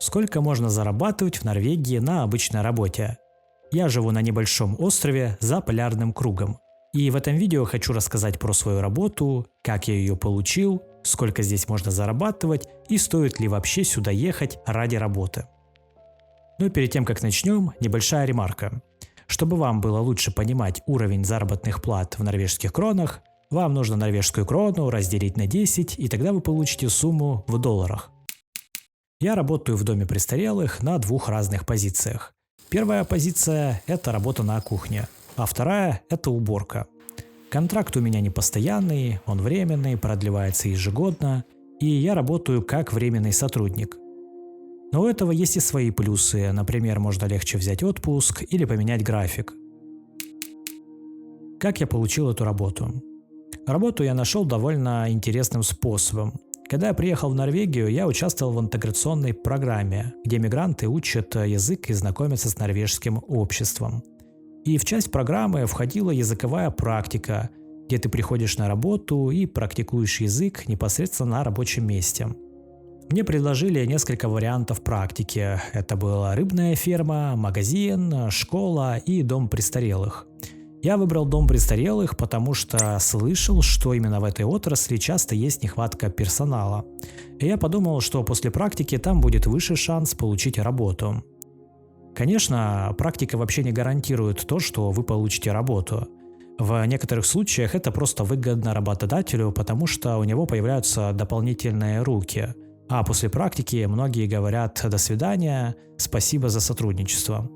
Сколько можно зарабатывать в Норвегии на обычной работе? Я живу на небольшом острове за полярным кругом. И в этом видео хочу рассказать про свою работу, как я ее получил, сколько здесь можно зарабатывать и стоит ли вообще сюда ехать ради работы. Ну и перед тем как начнем, небольшая ремарка. Чтобы вам было лучше понимать уровень заработных плат в норвежских кронах, вам нужно норвежскую крону разделить на 10, и тогда вы получите сумму в долларах. Я работаю в доме престарелых на двух разных позициях. Первая позиция – это работа на кухне, а вторая – это уборка. Контракт у меня не постоянный, он временный, продлевается ежегодно, и я работаю как временный сотрудник. Но у этого есть и свои плюсы, например, можно легче взять отпуск или поменять график. Как я получил эту работу? Работу я нашел довольно интересным способом. Когда я приехал в Норвегию, я участвовал в интеграционной программе, где мигранты учат язык и знакомятся с норвежским обществом. И в часть программы входила языковая практика, где ты приходишь на работу и практикуешь язык непосредственно на рабочем месте. Мне предложили несколько вариантов практики. Это была рыбная ферма, магазин, школа и дом престарелых. Я выбрал дом престарелых, потому что слышал, что именно в этой отрасли часто есть нехватка персонала. И я подумал, что после практики там будет выше шанс получить работу. Конечно, практика вообще не гарантирует то, что вы получите работу. В некоторых случаях это просто выгодно работодателю, потому что у него появляются дополнительные руки. А после практики многие говорят «до свидания, спасибо за сотрудничество».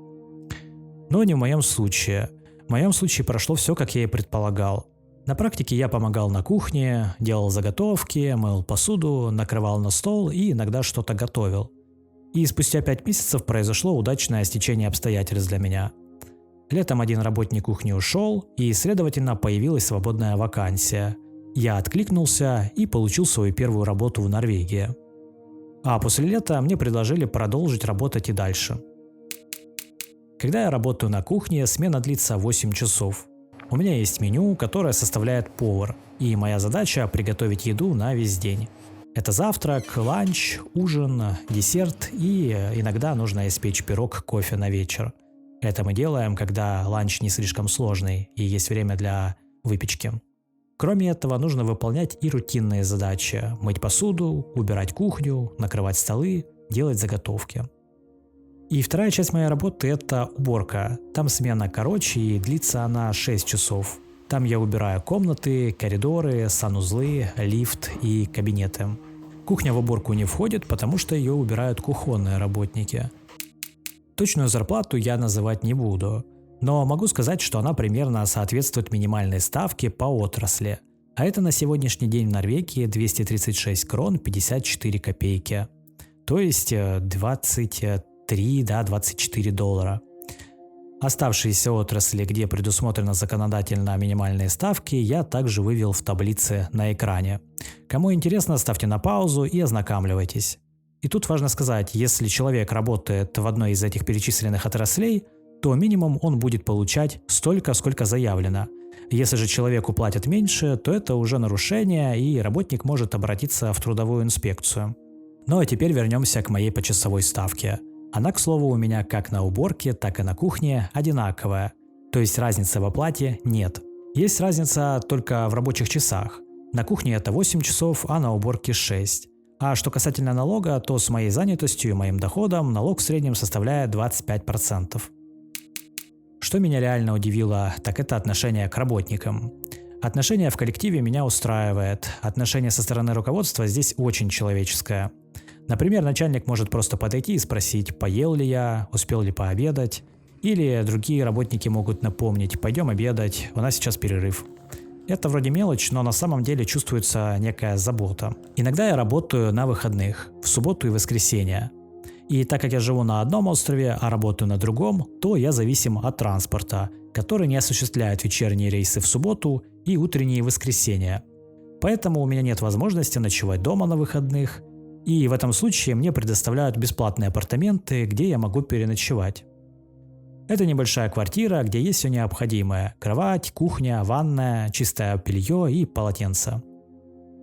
Но не в моем случае. В моем случае прошло все, как я и предполагал. На практике я помогал на кухне, делал заготовки, мыл посуду, накрывал на стол и иногда что-то готовил. И спустя 5 месяцев произошло удачное стечение обстоятельств для меня. Летом один работник кухни ушел, и, следовательно, появилась свободная вакансия. Я откликнулся и получил свою первую работу в Норвегии. А после лета мне предложили продолжить работать и дальше. Когда я работаю на кухне, смена длится 8 часов. У меня есть меню, которое составляет повар, и моя задача – приготовить еду на весь день. Это завтрак, ланч, ужин, десерт и иногда нужно испечь пирог, кофе на вечер. Это мы делаем, когда ланч не слишком сложный и есть время для выпечки. Кроме этого, нужно выполнять и рутинные задачи – мыть посуду, убирать кухню, накрывать столы, делать заготовки. И вторая часть моей работы – это уборка. Там смена короче и длится она 6 часов. Там я убираю комнаты, коридоры, санузлы, лифт и кабинеты. Кухня в уборку не входит, потому что ее убирают кухонные работники. Точную зарплату я называть не буду, но могу сказать, что она примерно соответствует минимальной ставке по отрасли. А это на сегодняшний день в Норвегии 236 крон 54 копейки. То есть 23-24 доллара. Оставшиеся отрасли, где предусмотрено законодательно минимальные ставки, я также вывел в таблице на экране. Кому интересно, ставьте на паузу и ознакомливайтесь. И тут важно сказать, если человек работает в одной из этих перечисленных отраслей, то минимум он будет получать столько, сколько заявлено. Если же человеку платят меньше, то это уже нарушение, и работник может обратиться в трудовую инспекцию. Ну а теперь вернемся к моей почасовой ставке. Она, к слову, у меня как на уборке, так и на кухне одинаковая. То есть разницы в оплате нет. Есть разница только в рабочих часах. На кухне это 8 часов, а на уборке 6. А что касательно налога, то с моей занятостью и моим доходом налог в среднем составляет 25%. Что меня реально удивило, так это отношение к работникам. Отношение в коллективе меня устраивает. Отношение со стороны руководства здесь очень человеческое. Например, начальник может просто подойти и спросить, поел ли я, успел ли пообедать. Или другие работники могут напомнить, пойдем обедать, у нас сейчас перерыв. Это вроде мелочь, но на самом деле чувствуется некая забота. Иногда я работаю на выходных, в субботу и воскресенье. И так как я живу на одном острове, а работаю на другом, то я зависим от транспорта, который не осуществляет вечерние рейсы в субботу и утренние в воскресенье. Поэтому у меня нет возможности ночевать дома на выходных. И в этом случае мне предоставляют бесплатные апартаменты, где я могу переночевать. Это небольшая квартира, где есть все необходимое – кровать, кухня, ванная, чистое белье и полотенце.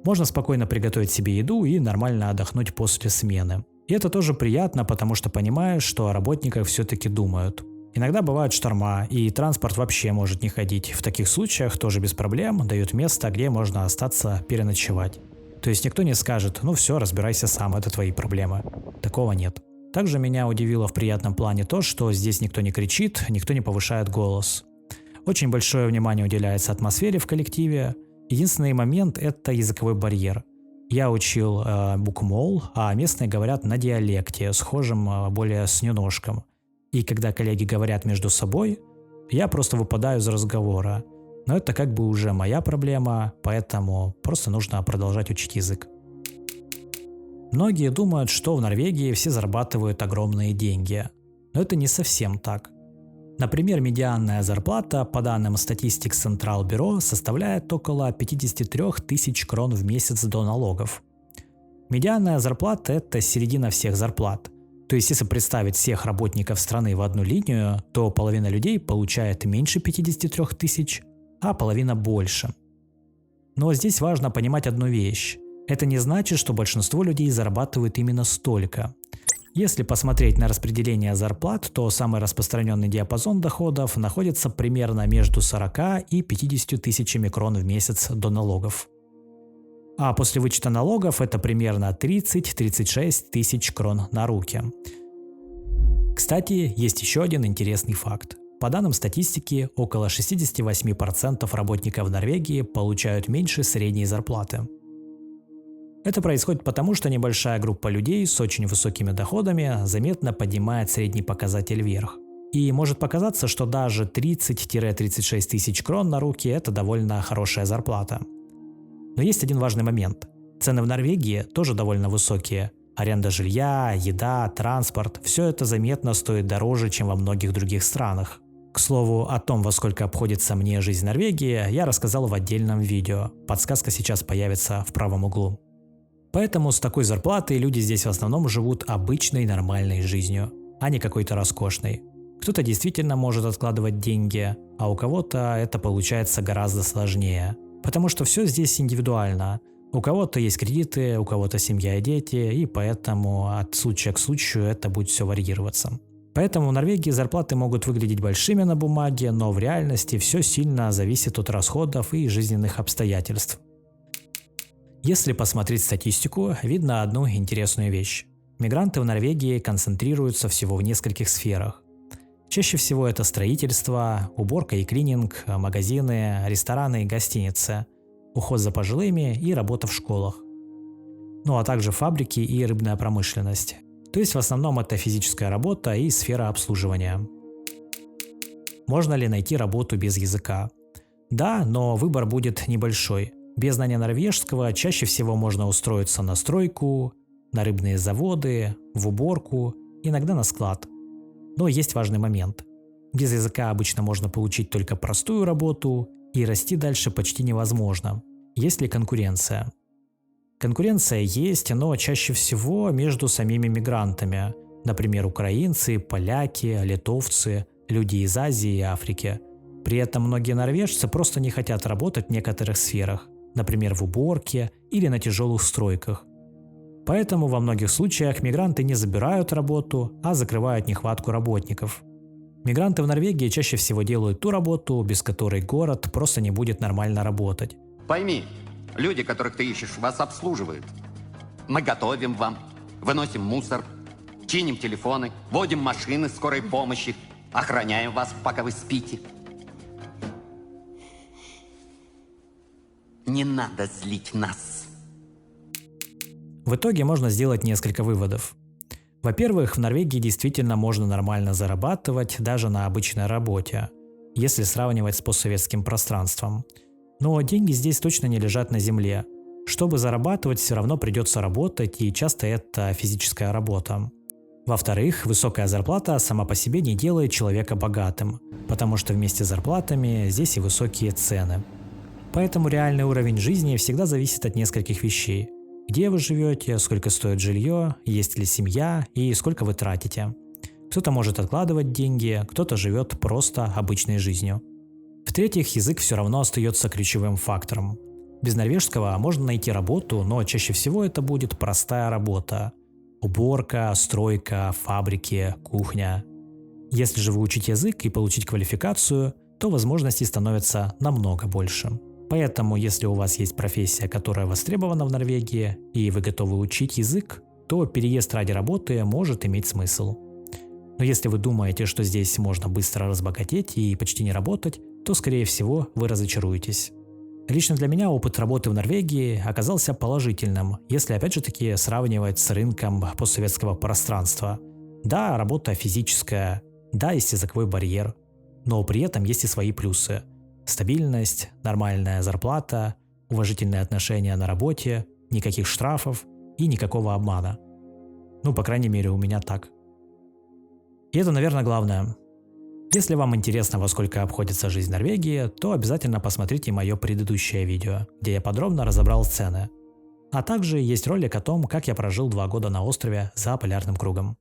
Можно спокойно приготовить себе еду и нормально отдохнуть после смены. И это тоже приятно, потому что понимаешь, что о работниках все-таки думают. Иногда бывают шторма, и транспорт вообще может не ходить. В таких случаях тоже без проблем дают место, где можно остаться переночевать. То есть никто не скажет: ну все, разбирайся сам, это твои проблемы. Такого нет. Также меня удивило в приятном плане то, что здесь никто не кричит, никто не повышает голос. Очень большое внимание уделяется атмосфере в коллективе. Единственный момент – это языковой барьер. Я учил букмол, а местные говорят на диалекте, схожем более с неножком. И когда коллеги говорят между собой, я просто выпадаю из разговора. Но это как бы уже моя проблема, поэтому просто нужно продолжать учить язык. Многие думают, что в Норвегии все зарабатывают огромные деньги. Но это не совсем так. Например, медианная зарплата, по данным Statistics Central Bureau, составляет около 53 тысяч крон в месяц до налогов. Медианная зарплата – это середина всех зарплат. То есть, если представить всех работников страны в одну линию, то половина людей получает меньше 53 тысяч, а половина больше. Но здесь важно понимать одну вещь. Это не значит, что большинство людей зарабатывают именно столько. Если посмотреть на распределение зарплат, то самый распространенный диапазон доходов находится примерно между 40 и 50 тысячами крон в месяц до налогов. А после вычета налогов это примерно 30-36 тысяч крон на руки. Кстати, есть еще один интересный факт. По данным статистики, около 68% работников Норвегии получают меньше средней зарплаты. Это происходит потому, что небольшая группа людей с очень высокими доходами заметно поднимает средний показатель вверх. И может показаться, что даже 30-36 тысяч крон на руки – это довольно хорошая зарплата. Но есть один важный момент. Цены в Норвегии тоже довольно высокие. Аренда жилья, еда, транспорт – все это заметно стоит дороже, чем во многих других странах. К слову, о том, во сколько обходится мне жизнь в Норвегии, я рассказал в отдельном видео. Подсказка сейчас появится в правом углу. Поэтому с такой зарплатой люди здесь в основном живут обычной нормальной жизнью, а не какой-то роскошной. Кто-то действительно может откладывать деньги, а у кого-то это получается гораздо сложнее. Потому что все здесь индивидуально. У кого-то есть кредиты, у кого-то семья и дети, и поэтому от случая к случаю это будет все варьироваться. Поэтому в Норвегии зарплаты могут выглядеть большими на бумаге, но в реальности все сильно зависит от расходов и жизненных обстоятельств. Если посмотреть статистику, видно одну интересную вещь. Мигранты в Норвегии концентрируются всего в нескольких сферах. Чаще всего это строительство, уборка и клининг, магазины, рестораны и гостиницы, уход за пожилыми и работа в школах. Ну а также фабрики и рыбная промышленность. То есть в основном это физическая работа и сфера обслуживания. Можно ли найти работу без языка? Да, но выбор будет небольшой. Без знания норвежского чаще всего можно устроиться на стройку, на рыбные заводы, в уборку, иногда на склад. Но есть важный момент. Без языка обычно можно получить только простую работу, и расти дальше почти невозможно. Есть ли конкуренция? Конкуренция есть, но чаще всего между самими мигрантами. Например, украинцы, поляки, литовцы, люди из Азии и Африки. При этом многие норвежцы просто не хотят работать в некоторых сферах, например, в уборке или на тяжелых стройках. Поэтому во многих случаях мигранты не забирают работу, а закрывают нехватку работников. Мигранты в Норвегии чаще всего делают ту работу, без которой город просто не будет нормально работать. Пойми, люди, которых ты ищешь, вас обслуживают. Мы готовим вам, выносим мусор, чиним телефоны, водим машины скорой помощи, охраняем вас, пока вы спите. Не надо злить нас. В итоге можно сделать несколько выводов. Во-первых, в Норвегии действительно можно нормально зарабатывать даже на обычной работе, если сравнивать с постсоветским пространством. Но деньги здесь точно не лежат на земле. Чтобы зарабатывать, все равно придется работать, и часто это физическая работа. Во-вторых, высокая зарплата сама по себе не делает человека богатым, потому что вместе с зарплатами здесь и высокие цены. Поэтому реальный уровень жизни всегда зависит от нескольких вещей. Где вы живете, сколько стоит жилье, есть ли семья и сколько вы тратите. Кто-то может откладывать деньги, кто-то живет просто обычной жизнью. В-третьих, язык все равно остается ключевым фактором. Без норвежского можно найти работу, но чаще всего это будет простая работа. Уборка, стройка, фабрики, кухня. Если же выучить язык и получить квалификацию, то возможностей становится намного больше. Поэтому, если у вас есть профессия, которая востребована в Норвегии, и вы готовы учить язык, то переезд ради работы может иметь смысл. Но если вы думаете, что здесь можно быстро разбогатеть и почти не работать, то, скорее всего, вы разочаруетесь. Лично для меня опыт работы в Норвегии оказался положительным, если опять же таки сравнивать с рынком постсоветского пространства. Да, работа физическая, да, есть языковой барьер, но при этом есть и свои плюсы. Стабильность, нормальная зарплата, уважительные отношения на работе, никаких штрафов и никакого обмана. Ну, по крайней мере, у меня так. И это, наверное, главное. Если вам интересно, во сколько обходится жизнь в Норвегии, то обязательно посмотрите мое предыдущее видео, где я подробно разобрал цены. А также есть ролик о том, как я прожил 2 года на острове за полярным кругом.